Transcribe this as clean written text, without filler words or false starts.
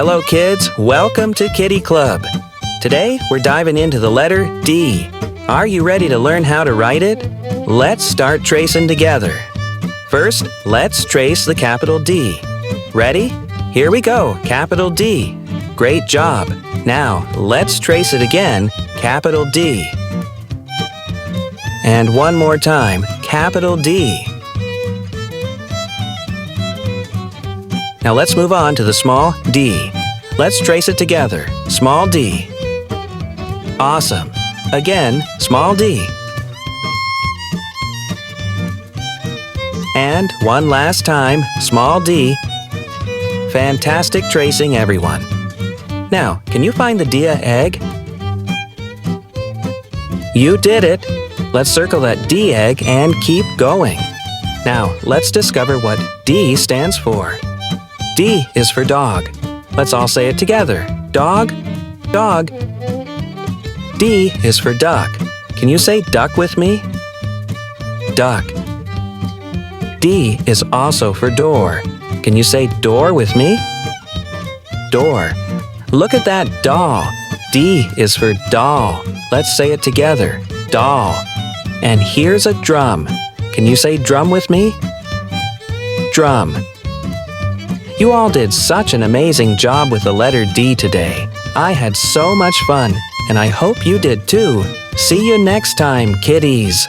Hello kids, welcome to Kiddie Club. Today we're diving into the letter D. Are you ready to learn how to write it? Let's start tracing together. First, let's trace the capital D. Ready? Here we go, capital D. Great job. Now, let's trace it again, capital D. And one more time, capital D. Now let's move on to the small d. Let's trace it together, small d. Awesome. Again, small d. And one last time, small d. Fantastic tracing, everyone. Now, can you find the dia egg? You did it! Let's circle that D egg and keep going. Now, let's discover what D stands for. D is for dog. Let's all say it together. Dog, dog. D is for duck. Can you say duck with me? Duck. D is also for door. Can you say door with me? Door. Look at that doll. D is for doll. Let's say it together. Doll. And here's a drum. Can you say drum with me? Drum. You all did such an amazing job with the letter D today. I had so much fun, and I hope you did too. See you next time, kiddies.